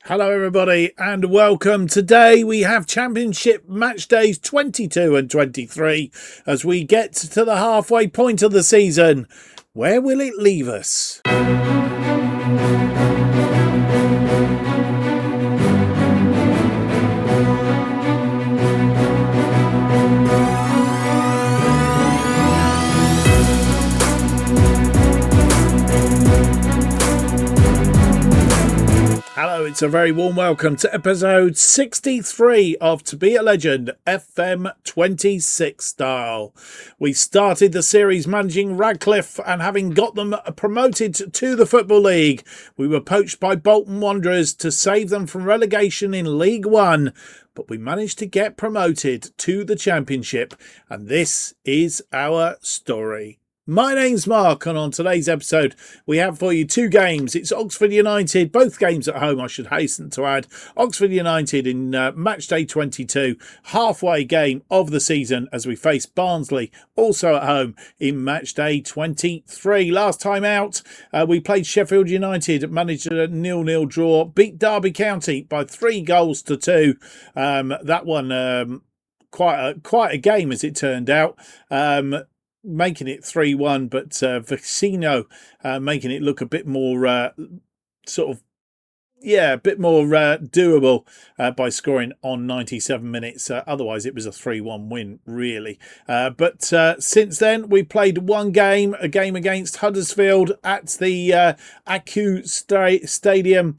Hello everybody and welcome. Today we have Championship match days 22 and 23 as we get to the halfway point of the season. Where will it leave us? Hello, it's a very warm welcome to episode 63 of To Be a Legend FM 26 style. We started the series managing Radcliffe and having got them promoted to the Football League. We were poached by Bolton Wanderers to save them from relegation in League One, but we managed to get promoted to the Championship, and this is our story. My name's Mark, and on today's episode we have for you two games. It's Oxford United, both games at home I should hasten to add. Oxford United in match day 22, halfway game of the season as we face Barnsley, also at home in match day 23. Last time out we played Sheffield United, managed a 0-0 draw, beat Derby County by 3-2. That one quite a game as it turned out. Making it 3-1, but Vecino making it look a bit more a bit more doable by scoring on 97 minutes. Otherwise, it was a 3-1 win, really. But since then, we played one game, a game against Huddersfield at the Acu Stadium.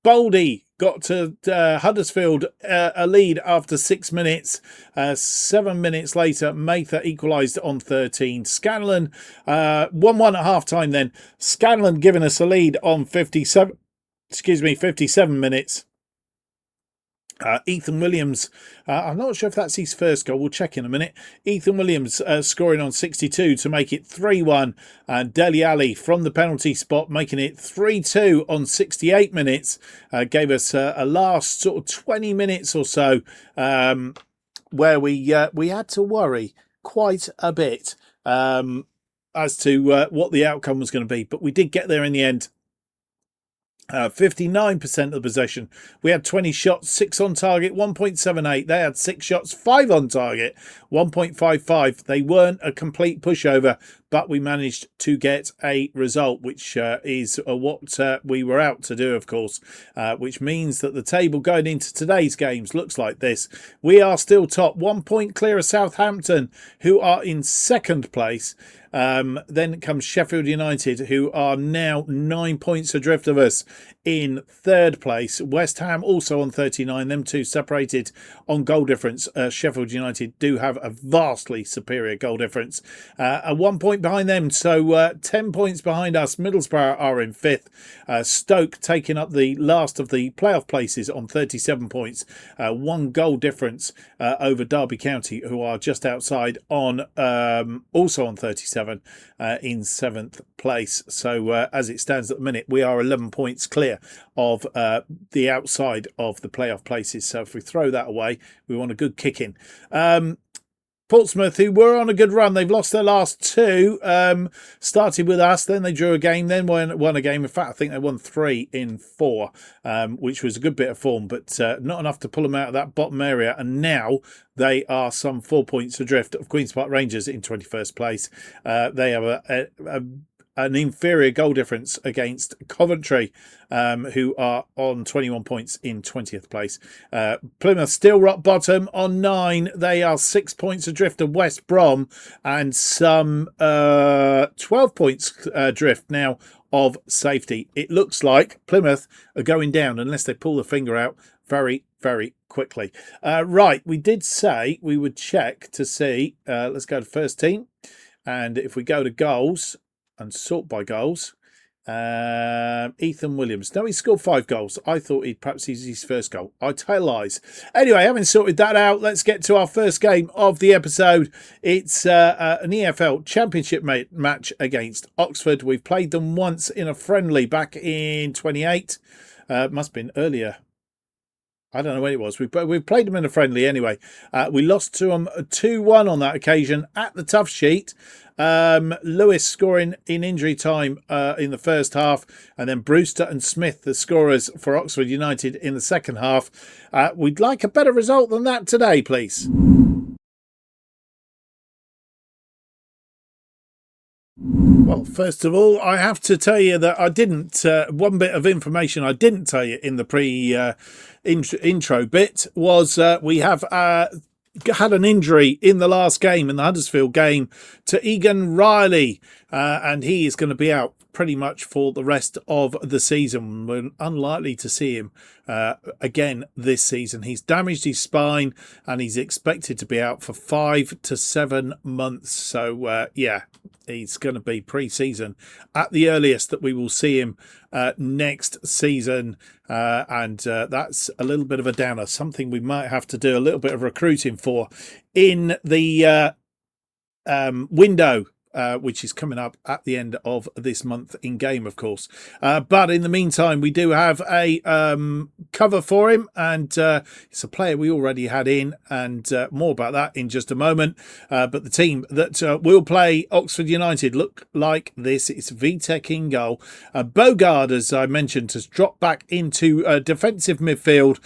Baldy got to Huddersfield a lead after 6 minutes. 7 minutes later, Mather equalised on 13. Scanlon 1-1 at half-time then. Scanlon giving us a lead on 57 minutes. Ethan Williams, I'm not sure if that's his first goal. We'll check in a minute. Ethan Williams scoring on 62 to make it 3-1. And Dele Alli from the penalty spot making it 3-2 on 68 minutes. Gave us a last sort of 20 minutes or so where we had to worry quite a bit as to what the outcome was going to be. But we did get there in the end. 59% of the possession. We had 20 shots, 6 on target, 1.78. They had 6 shots, 5 on target, 1.55. They weren't a complete pushover, but we managed to get a result, which is what we were out to do, of course, which means that the table going into today's games looks like this. We are still top, 1 point clear of Southampton, who are in second place. Then comes Sheffield United, who are now 9 points adrift of us in third place. West Ham also on 39. Them two separated on goal difference. Sheffield United do have a vastly superior goal difference. 1 point behind them, so 10 points behind us. Middlesbrough are in fifth. Stoke taking up the last of the playoff places on 37 points. 1 goal difference over Derby County, who are just outside on also on 37 in 7th place. So as it stands at the minute, we are 11 points clear of the outside of the playoff places. So if we throw that away, we want a good kicking. Portsmouth, who were on a good run, they've lost their last 2. Started with us, then they drew a game, then won a game. In fact, I think they won 3 in 4, which was a good bit of form, but not enough to pull them out of that bottom area. And now they are some 4 points adrift of Queen's Park Rangers in 21st place. They have an inferior goal difference against Coventry, who are on 21 points in 20th place. Plymouth still rock bottom on 9. They are 6 points adrift of West Brom and some 12 points adrift now of safety. It looks like Plymouth are going down unless they pull the finger out very, very quickly. Right, we did say we would check to see. Let's go to first team. And if we go to goals and sort by goals, Ethan Williams. No, he scored 5 goals. I thought he'd perhaps use his first goal. I tell lies. Anyway, having sorted that out, let's get to our first game of the episode. It's an EFL Championship match against Oxford. We've played them once in a friendly back in 28. Must have been earlier I don't know when it was. We've played them in a friendly anyway. We lost to them 2-1 on that occasion at the Tough Sheet. Lewis scoring in injury time in the first half, and then Brewster and Smith, the scorers for Oxford United in the second half. We'd like a better result than that today, please. Well, first of all, I have to tell you that I didn't. One bit of information I didn't tell you in the intro bit was we have had an injury in the last game, in the Huddersfield game, to Egan Riley, and he is going to be out pretty much for the rest of the season. We're unlikely to see him again this season. He's damaged his spine and he's expected to be out for 5 to 7 months. So, yeah, he's going to be pre-season at the earliest that we will see him next season. And that's a little bit of a downer, something we might have to do a little bit of recruiting for in the window, which is coming up at the end of this month in game, of course. But in the meantime, we do have a cover for him, and it's a player we already had in, and more about that in just a moment. But the team that will play Oxford United look like this. It's Vitek in goal. Bogard, as I mentioned, has dropped back into defensive midfield.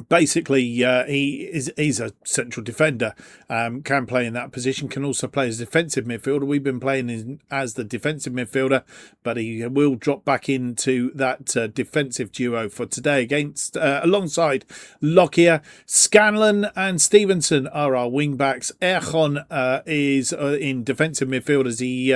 Basically, he's a central defender, can play in that position, can also play as defensive midfielder. We've been playing as the defensive midfielder, but he will drop back into that defensive duo for today against alongside Lockyer. Scanlon and Stevenson are our wing backs. Erchon is in defensive midfield, as he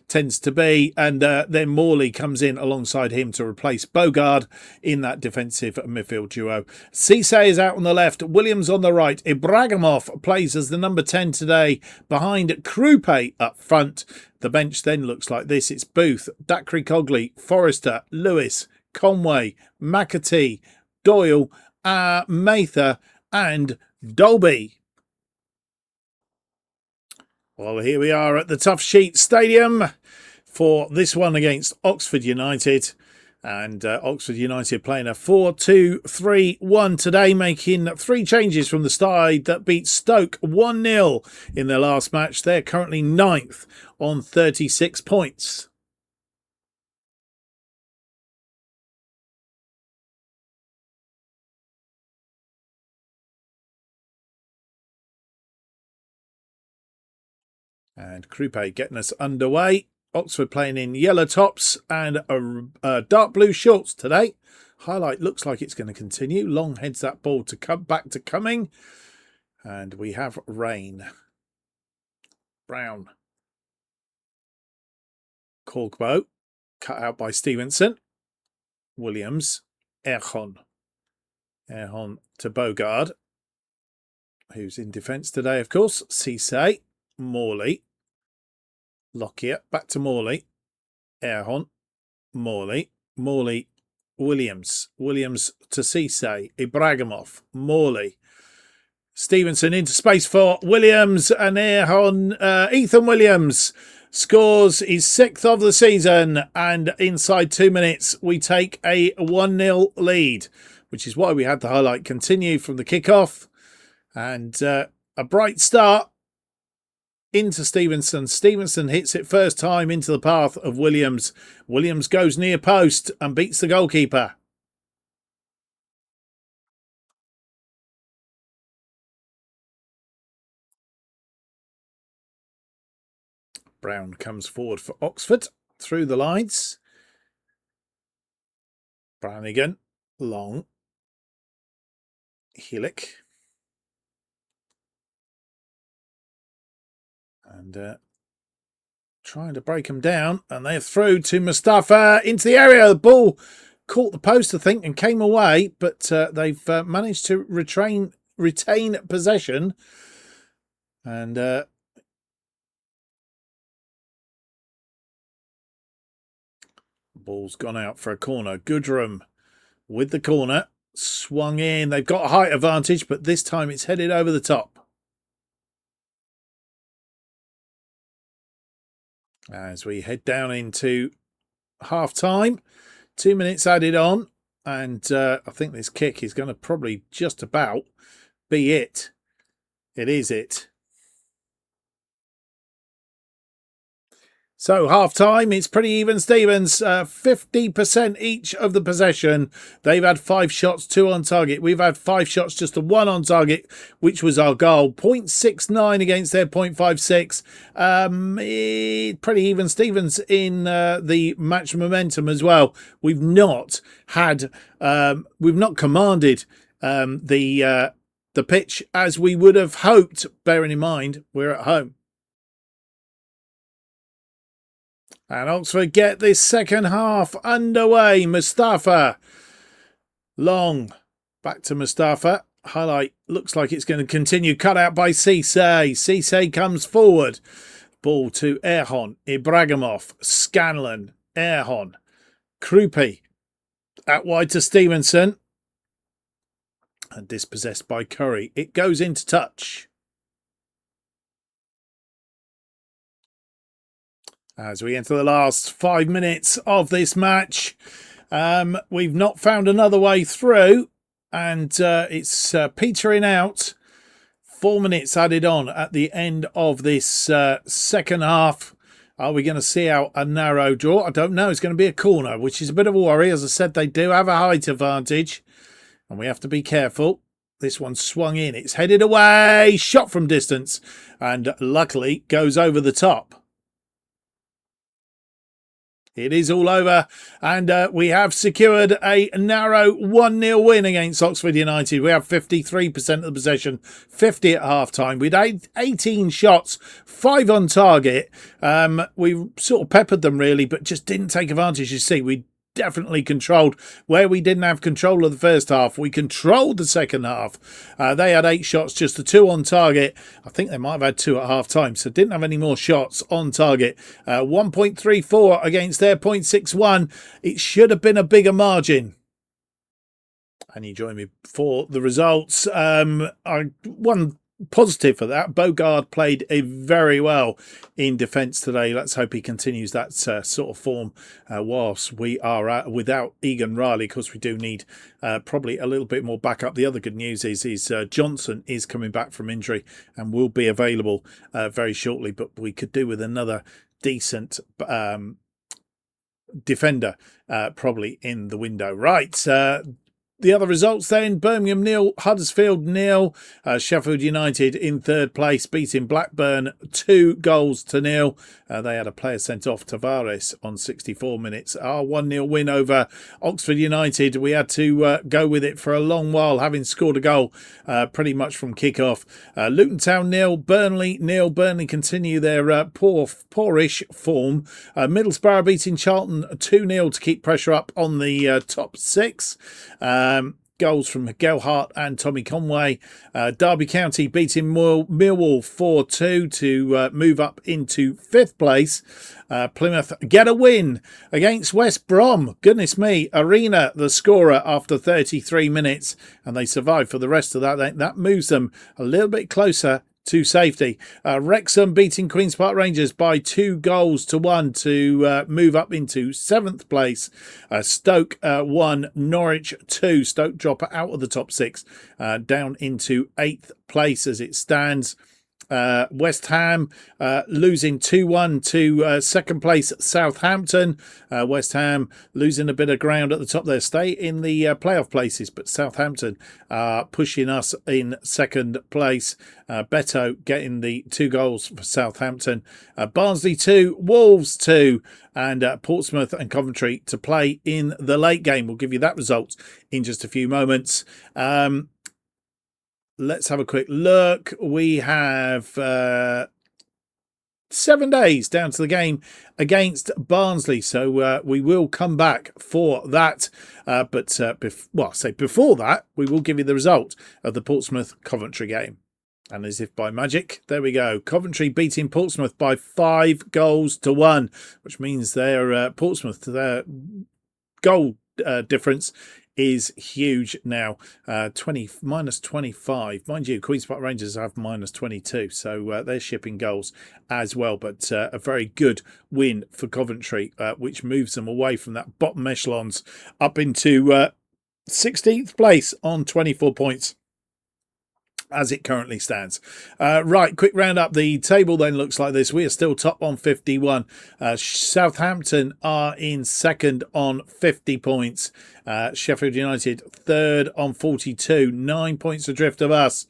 tends to be, and then Morley comes in alongside him to replace Bogard in that defensive midfield duo. Cisse is out on the left, Williams on the right. Ibrahimov plays as the number 10 today, behind Krupe up front. The bench then looks like this. It's Booth, Dacry Cogley, Forrester, Lewis, Conway, McAtee, Doyle, Mather and Dolby. Well, here we are at the Tough Sheet Stadium for this one against Oxford United. And Oxford United playing a 4-2-3-1 today, making 3 changes from the side that beat Stoke 1-0 in their last match. They're currently 9th on 36 points. And Krupe getting us underway. Oxford playing in yellow tops and a dark blue shorts today. Highlight looks like it's going to continue. Long heads that ball to come back to Cumming. And we have rain. Brown. Corkbow. Cut out by Stevenson. Williams. Erchon. Erchon to Bogard, who's in defence today, of course. Cisse. Morley. Lockyer. Back to Morley. Erchon. Morley. Morley. Williams. Williams to Cisse. Ibrahimov. Morley. Stevenson into space for Williams, and Erchon. Ethan Williams scores his 6th of the season, and inside 2 minutes we take a 1-0 lead, which is why we had the highlight continue from the kickoff. And a bright start into Stevenson. Stevenson hits it first time into the path of Williams. Williams goes near post and beats the goalkeeper. Brown comes forward for Oxford through the lines. Brannigan, Long, Heelick. And trying to break them down, and they're through to Mustafa into the area. The ball caught the post, I think, and came away, but they've managed to retain possession. And the ball's gone out for a corner. Goodrum with the corner, swung in. They've got a height advantage, but this time it's headed over the top. As we head down into half time, 2 minutes added on. And I think this kick is going to probably just about be it. It is it. So half time, it's pretty even Stevens, 50% each of the possession. They've had 5 shots, 2 on target. We've had 5 shots, just the 1 on target, which was our goal. 0.69 against their 0.56. Pretty even Stevens in the match momentum as well. We've not commanded the pitch as we would have hoped, bearing in mind we're at home. And Oxford get this second half underway. Mustafa. Long. Back to Mustafa. Highlight. Looks like it's going to continue. Cut out by Cisse. Cisse comes forward. Ball to Erhon. Ibragimov. Scanlon. Erhon. Krupi. Out wide to Stevenson. And dispossessed by Curry. It goes into touch. As we enter the last 5 minutes of this match, we've not found another way through, and it's petering out. 4 minutes added on at the end of this second half. Are we going to see out a narrow draw? I don't know. It's going to be a corner, which is a bit of a worry. As I said, they do have a height advantage, and we have to be careful. This one swung in. It's headed away. Shot from distance, and luckily goes over the top. It is all over, and we have secured a narrow 1-0 win against Oxford United. We have 53% of the possession, 50 at half-time. We'd had 18 shots, 5 on target. We sort of peppered them, really, but just didn't take advantage. You see, we definitely controlled where we didn't have control of the first half. We controlled the second half. They had 8 shots, just the 2 on target. I think they might have had 2 at half time, so didn't have any more shots on target. 1.34 against their 0.61. It should have been a bigger margin. And you join me for the results. One positive for that, Bogard played very well in defence today. Let's hope he continues that sort of form whilst we are without Egan Riley. Of course, we do need probably a little bit more backup. The other good news is Johnson is coming back from injury and will be available very shortly, but we could do with another decent defender probably in the window. Right, the other results then, Birmingham 0, Huddersfield 0. Sheffield United in third place, beating Blackburn 2-0. They had a player sent off, Tavares, on 64 minutes. Our 1-0 win over Oxford United. We had to go with it for a long while, having scored a goal pretty much from kick-off. Luton Town 0, Burnley 0. Burnley continue their poorish form. Middlesbrough beating Charlton 2-0 to keep pressure up on the top 6. Goals from Gelhardt and Tommy Conway. Derby County beating Millwall 4-2 to move up into 5th place. Plymouth get a win against West Brom. Goodness me, Arena the scorer after 33 minutes, and they survive for the rest of that. That moves them a little bit closer to safety. Wrexham beating Queen's Park Rangers by 2-1 to move up into 7th place. Stoke 1, Norwich 2. Stoke drop out of the top 6 down into 8th place as it stands. West Ham losing 2-1 to 2nd place Southampton. West Ham losing a bit of ground at the top there. Stay in the playoff places, but Southampton pushing us in 2nd place. Beto getting the 2 goals for Southampton. Barnsley 2, Wolves 2, and Portsmouth and Coventry to play in the late game. We'll give you that result in just a few moments. Let's have a quick look. We have 7 days down to the game against Barnsley, so we will come back for that. Before that, we will give you the result of the Portsmouth-Coventry game. And as if by magic, there we go. Coventry beating Portsmouth by 5-1, which means their their goal difference is huge now. Minus 25. Mind you, Queen's Park Rangers have minus 22, so they're shipping goals as well. But a very good win for Coventry, which moves them away from that bottom echelons up into 16th place on 24 points as it currently stands. Right, quick round up. The table then looks like this. We are still top on 51. Southampton are in second on 50 points. Sheffield United third on 42. 9 points adrift of us.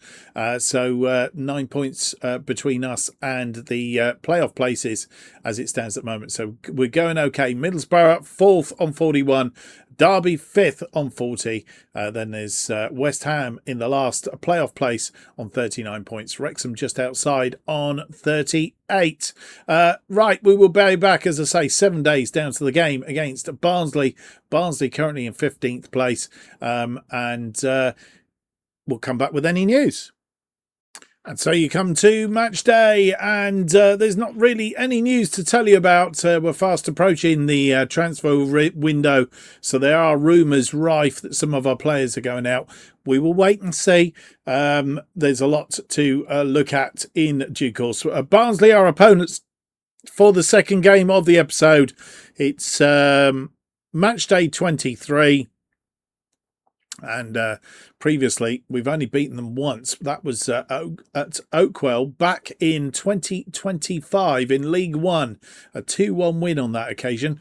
So 9 points between us and the playoff places as it stands at the moment. So we're going okay. Middlesbrough fourth on 41. Derby fifth on 40. Then there's West Ham in the last playoff place on 39 points. Wrexham just outside on 38. Right, we will be back, as I say, 7 days down to the game against Barnsley. Barnsley currently in 15th place. And we'll come back with any news. And so you come to match day, and there's not really any news to tell you about. We're fast approaching the transfer window, so there are rumours rife that some of our players are going out. We will wait and see. There's a lot to look at in due course. Barnsley are opponents for the second game of the episode. It's match day 23. And previously, we've only beaten them once. That was at Oakwell back in 2025 in League One. A 2-1 win on that occasion.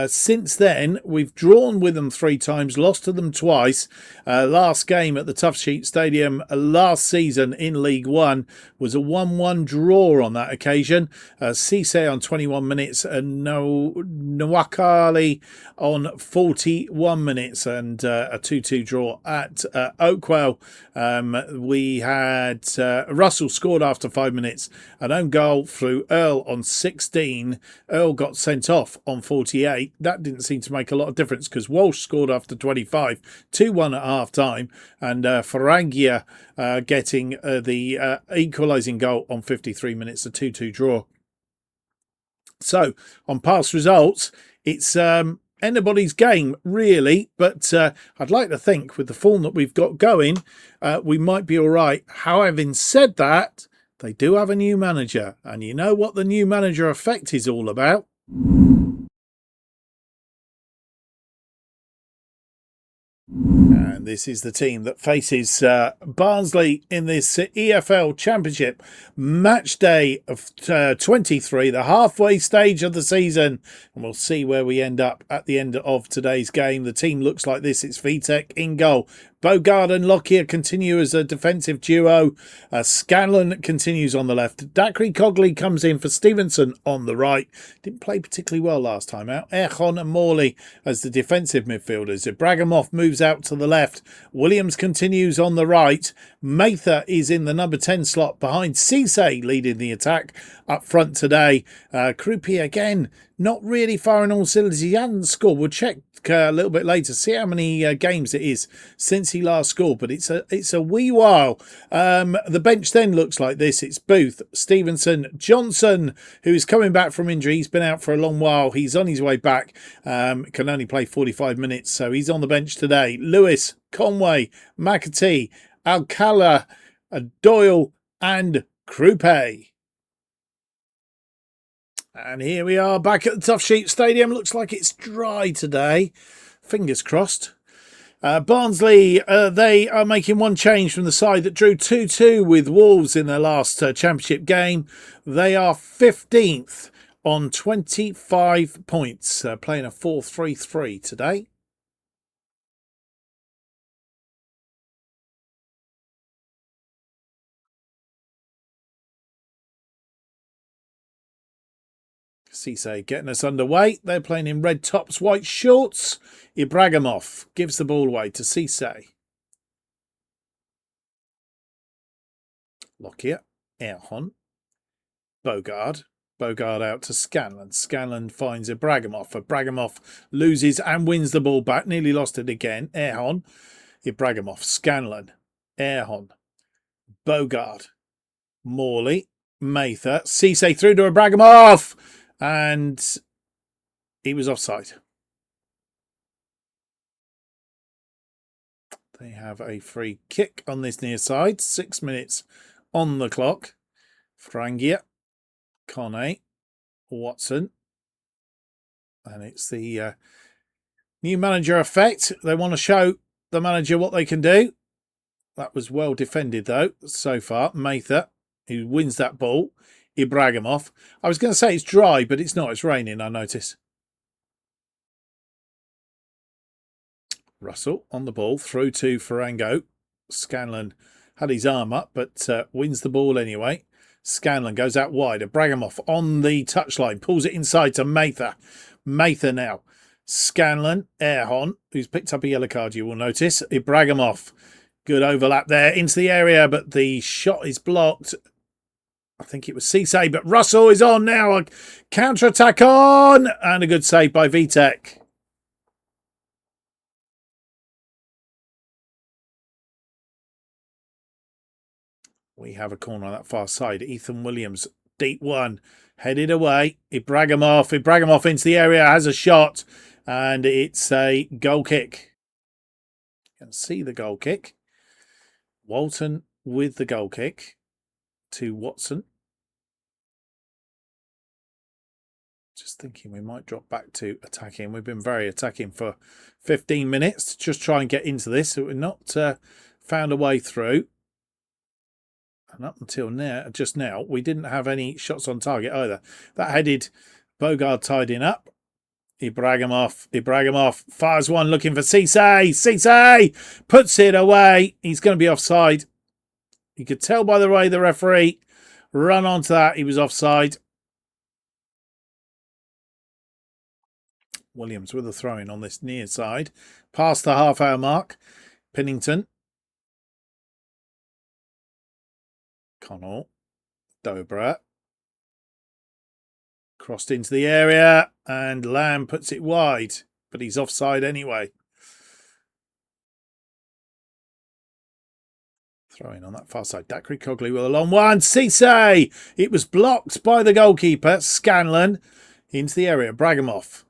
Since then, we've drawn with them 3 times, lost to them twice. Last game at the Tough Sheet Stadium last season in League One was a 1-1 draw on that occasion. Cisse on 21 minutes and Nwakali on 41 minutes and a 2-2 draw at Oakwell. We had Russell scored after 5 minutes, an own goal through Earl on 16. Earl got sent off on 48. That didn't seem to make a lot of difference because Walsh scored after 25, 2-1 at half time, and Farangia getting the equalising goal on 53 minutes, a 2-2 draw. So on past results, it's anybody's game, really, but I'd like to think with the form that we've got going, we might be all right. Having said that, they do have a new manager, and you know what the new manager effect is all about. And this is the team that faces Barnsley in this EFL Championship match day of 23, the halfway stage of the season. And we'll see where we end up at the end of today's game. The team looks like this. It's Vitek in goal. Bogard and Lockyer continue as a defensive duo. Scanlon continues on the left. Dacre Cogley comes in for Stevenson on the right. Didn't play particularly well last time out. Erhon and Morley as the defensive midfielders. Ibrahimov moves out to the left. Williams continues on the right. Mather is in the number 10 slot behind Cisse leading the attack up front today. Croupier again, not really firing all cylinders. He hasn't scored. We'll check a little bit later, see how many games it is since he last scored, but it's a wee while. The bench then looks like this. It's Booth, Stevenson, Johnson, who is coming back from injury. He's been out for a long while. He's on his way back. Can only play 45 minutes, so he's on the bench today. Lewis, Conway, McAtee, Alcala, Doyle and Croupe. And here we are back at the Tough Sheet Stadium. Looks like it's dry today. Fingers crossed. Barnsley, they are making one change from the side that drew 2-2 with Wolves in their last championship game. They are 15th on 25 points, playing a 4-3-3 today. Cisse getting us underway. They're playing in red tops, white shorts. Ibrahimov gives the ball away to Cisse. Lockyer, Erhon, Bogard. Bogard out to Scanlon. Scanlon finds Ibrahimov. Ibrahimov loses and wins the ball back. Nearly lost it again. Erhon, Ibrahimov, Scanlon, Erhon, Bogard, Morley, Mather, Cisse through to Ibrahimov. And he was offside. They have a free kick on this near side. 6 minutes on the clock. Frangia, Conne, Watson. And it's the new manager effect. They want to show the manager what they can do. That was well defended, though, so far. Mather, who wins that ball. Ibrahimov. I was going to say it's dry, but it's not. It's raining, I notice. Russell on the ball. Through to Farango. Scanlon had his arm up, but wins the ball anyway. Scanlon goes out wide. Ibrahimov on the touchline. Pulls it inside to Mather. Mather now. Scanlon. Erhon, who's picked up a yellow card, you will notice. Ibrahimov. Good overlap there into the area, but the shot is blocked. I think it was Cisse, but Russell is on now. A counter-attack on! And a good save by Vitek. We have a corner on that far side. Ethan Williams, deep one. Headed away. Ibrahimov into the area, has a shot. And it's a goal kick. You can see the goal kick. Walton with the goal kick to Watson. Just thinking we might drop back to attacking. We've been very attacking for 15 minutes to just try and get into this. So we've not found a way through. And up until now, just now, we didn't have any shots on target either. That headed Bogard tidying up. Ibrahimov fires one looking for Cisse. Cisse puts it away. He's going to be offside. You could tell by the way the referee ran onto that. He was offside. Williams with a throw-in on this near side. Past the half-hour mark. Pennington. Connell. Dobra. Crossed into the area, and Lamb puts it wide, but he's offside anyway. Throwing on that far side. Dacry Cogley with a long one. Cisse! It was blocked by the goalkeeper. Scanlon into the area. Braghamov.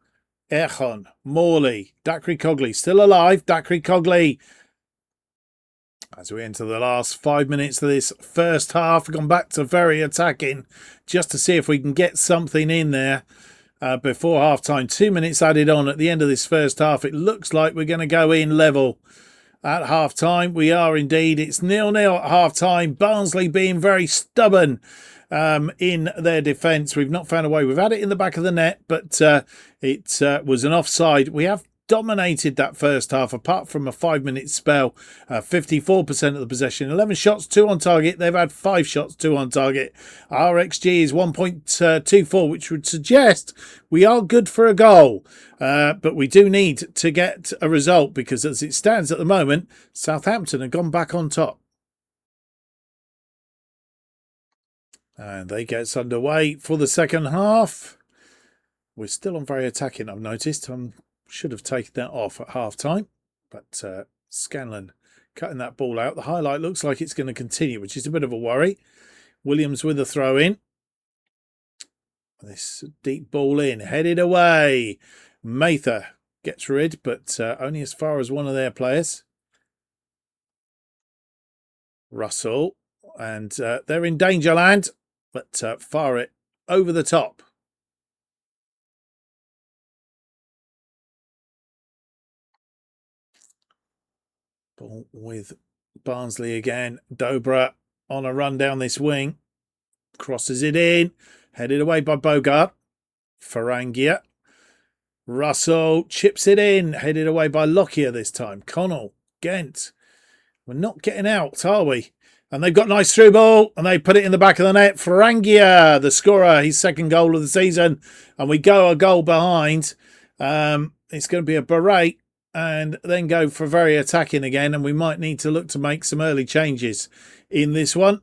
Erchon. Morley. Dacry Cogley still alive. Dacry Cogley. As we enter the last 5 minutes of this first half, we've gone back to very attacking just to see if we can get something in there before half-time. 2 minutes added on at the end of this first half. It looks like we're going to go in level at half-time. We are indeed. It's 0-0 at half-time. Barnsley being very stubborn in their defence. We've not found a way. We've had it in the back of the net, but it was an offside. We have dominated that first half, apart from a 5-minute spell. 54% of the possession, 11 shots, 2 on target. They've had 5 shots, 2 on target. Our XG is 1.24, which would suggest we are good for a goal. But we do need to get a result, because as it stands at the moment, Southampton have gone back on top. And they get us underway for the second half. We're still on very attacking, I've noticed. Should have taken that off at half-time, but Scanlon cutting that ball out. The highlight looks like it's going to continue, which is a bit of a worry. Williams with a throw-in. This deep ball in, headed away. Mather gets rid, but only as far as one of their players. Russell, and they're in danger land, but fire it over the top. Ball with Barnsley again. Dobra on a run down this wing. Crosses it in. Headed away by Bogart. Farangia. Russell chips it in. Headed away by Lockyer this time. Connell. Gent. We're not getting out, are we? And they've got a nice through ball. And they put it in the back of the net. Farangia, the scorer. His second goal of the season. And we go a goal behind. It's going to be a berate. And then go for very attacking again. And we might need to look to make some early changes in this one.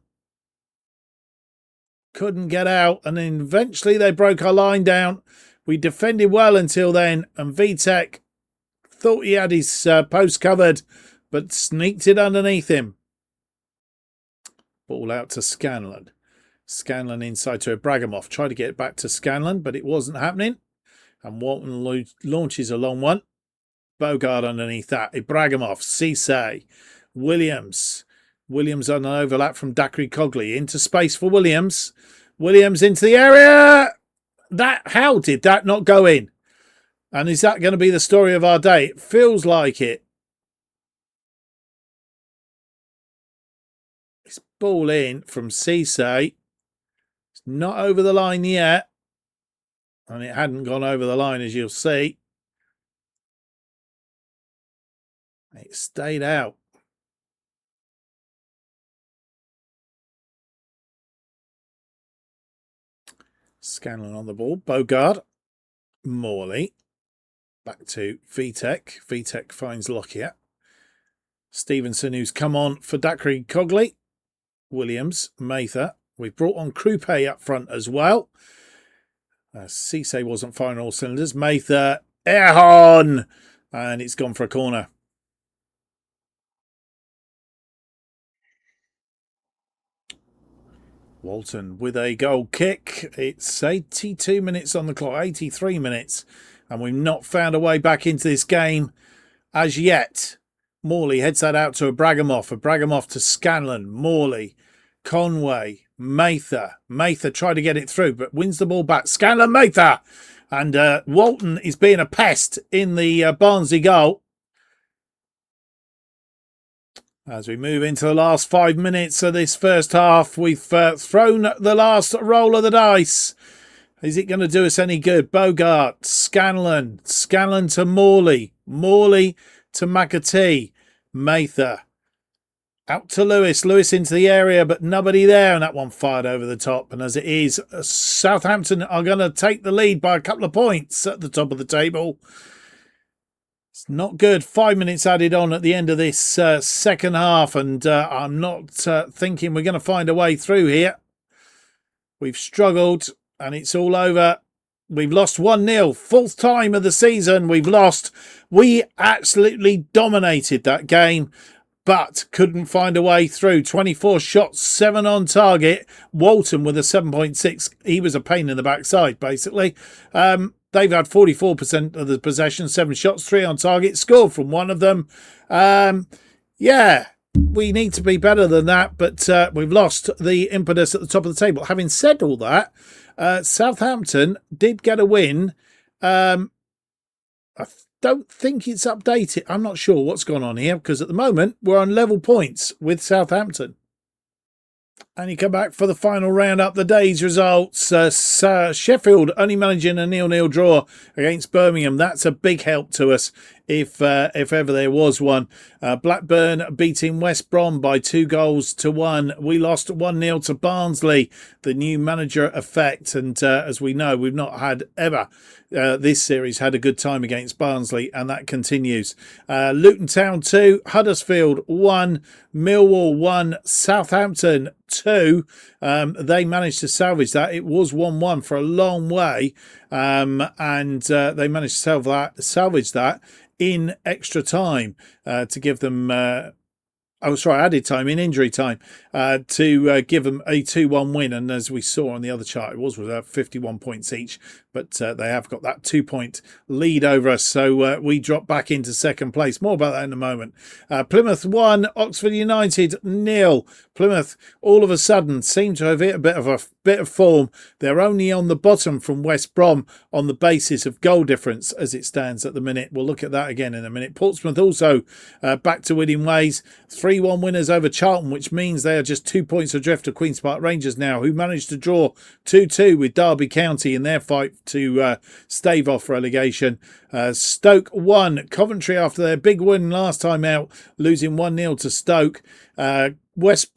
Couldn't get out. And then eventually they broke our line down. We defended well until then. And Vitek thought he had his post covered, but sneaked it underneath him. Ball out to Scanlon. Scanlon inside to Ibrahimov. Tried to get it back to Scanlon, but it wasn't happening. And Walton launches a long one. Bogard underneath that. Ibrahimov, Cisse, Williams. Williams on an overlap from Dacry Cogley. Into space for Williams. Williams into the area. How did that not go in? And is that going to be the story of our day? It feels like it. ball in from Cisse. It's not over the line yet. And it hadn't gone over the line, as you'll see. It stayed out. Scanlon on the ball. Bogard. Morley. Back to Vitek. Vitek finds Lockyer. Stevenson, who's come on for Dacre Cogley. Williams. Mather. We've brought on Croupe up front as well. Cisse wasn't firing all cylinders. Mather. Erhon. And it's gone for a corner. Walton with a goal kick. It's 82 minutes on the clock, 83 minutes, and we've not found a way back into this game as yet. Morley heads that out to Abragamov to Scanlon, Morley, Conway, Mather. Mather tried to get it through, but wins the ball back. Scanlon, Mather! And Walton is being a pest in the Barnsley goal. As we move into the last 5 minutes of this first half, we've thrown the last roll of the dice. Is it going to do us any good? Bogart, Scanlon to Morley, Morley to McAtee, Mather. Out to Lewis into the area, but nobody there, and that one fired over the top. And as it is, Southampton are going to take the lead by a couple of points at the top of the table. It's not good. 5 minutes added on at the end of this second half, and I'm not thinking we're going to find a way through here. We've struggled, and it's all over. We've lost 1-0. Fourth time of the season we've lost. We absolutely dominated that game, but couldn't find a way through. 24 shots, 7 on target. Walton with a 7.6. He was a pain in the backside, basically. They've had 44% of the possession, 7 shots, 3 on target, scored from one of them. Yeah, we need to be better than that, but we've lost the impetus at the top of the table. Having said all that, Southampton did get a win. I don't think it's updated. I'm not sure what's gone on here, because at the moment we're on level points with Southampton. And you come back for the final round up the day's results. Sheffield only managing a 0-0 draw against Birmingham. That's a big help to us if ever there was one. Blackburn beating West Brom by 2-1. We lost 1-0 to Barnsley. The new manager effect. And as we know, we've not had ever this series had a good time against Barnsley, and that continues. Luton Town 2, Huddersfield 1, Millwall 1, Southampton 2. They managed to salvage that. It was 1-1 for a long way, and they managed to salvage that in extra time to give them added time, in injury time, to give them a 2-1 win. And as we saw on the other chart, it was 51 points each, but they have got that 2-point lead over us. So we drop back into second place. More about that in a moment. Plymouth 1, Oxford United 0. Plymouth all of a sudden seem to have hit a bit of form. They're only on the bottom from West Brom on the basis of goal difference as it stands at the minute. We'll look at that again in a minute. Portsmouth also back to winning ways. 3-1 winners over Charlton, which means they are just 2 points adrift of Queen's Park Rangers now, who managed to draw 2-2 with Derby County in their fight to stave off relegation. Stoke 1, Coventry after their big win last time out, losing 1-0 to Stoke. West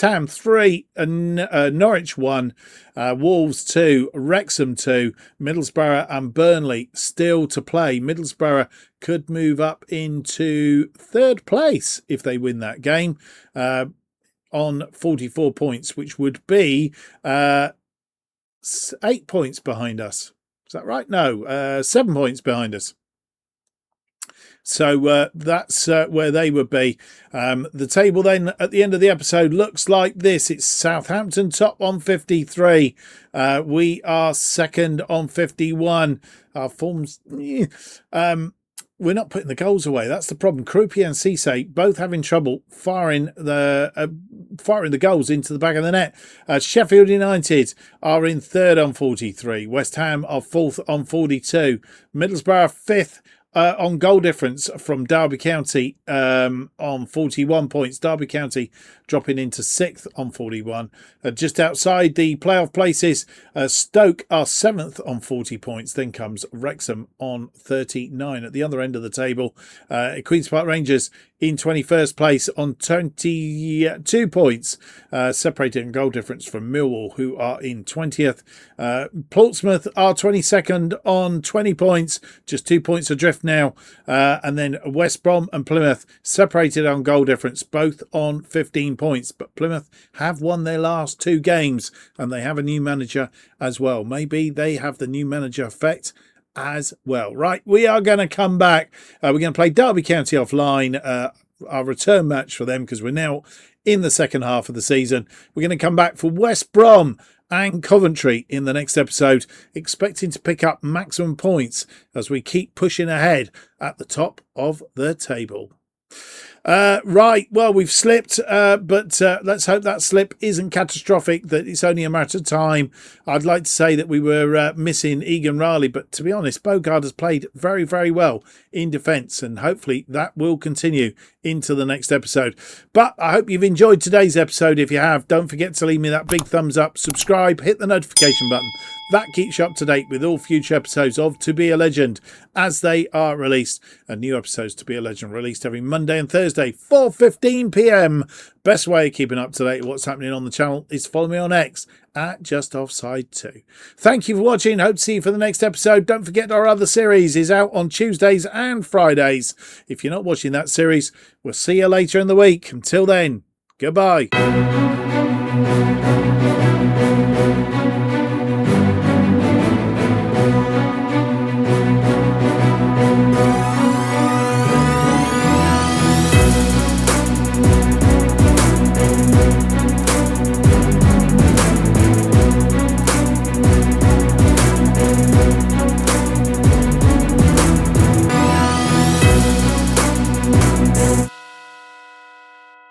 Ham 3, Norwich 1, Wolves 2, Wrexham 2, Middlesbrough and Burnley still to play. Middlesbrough could move up into third place if they win that game on 44 points, which would be 8 points behind us. Is that right? No, 7 points behind us. So that's where they would be. The table then at the end of the episode looks like this. It's Southampton top on 53. We are second on 51. Our forms... we're not putting the goals away. That's the problem. Croupier and Cisse both having trouble firing the goals into the back of the net. Sheffield United are in third on 43. West Ham are fourth on 42. Middlesbrough fifth on goal difference from Derby County on 41 points. Derby County dropping into 6th on 41. Just outside the playoff places, Stoke are 7th on 40 points. Then comes Wrexham on 39. At the other end of the table, Queen's Park Rangers in 21st place on 22 points, separated in goal difference from Millwall, who are in 20th. Portsmouth are 22nd on 20 points, just 2 points adrift now. And then West Brom and Plymouth separated on goal difference, both on 15 points. But Plymouth have won their last 2 games and they have a new manager as well. Maybe they have the new manager effect as well. Right, we are going to come back. We're going to play Derby County offline, our return match for them, because we're now in the second half of the season. We're going to come back for West Brom and Coventry in the next episode, expecting to pick up maximum points as we keep pushing ahead at the top of the table. Right, well, we've slipped, but let's hope that slip isn't catastrophic, that it's only a matter of time. I'd like to say that we were missing Egan Riley, but to be honest, Bogard has played very, very well in defence, and hopefully that will continue into the next episode. But I hope you've enjoyed today's episode. If you have, don't forget to leave me that big thumbs up, subscribe, hit the notification button. That keeps you up to date with all future episodes of To Be a Legend as they are released. And new episodes To Be a Legend released every Monday and Thursday, 4:15 p.m. Best way of keeping up to date with what's happening on the channel is follow me on X at JustOffside2. Thank you for watching. Hope to see you for the next episode. Don't forget our other series is out on Tuesdays and Fridays. If you're not watching that series, we'll see you later in the week. Until then, goodbye.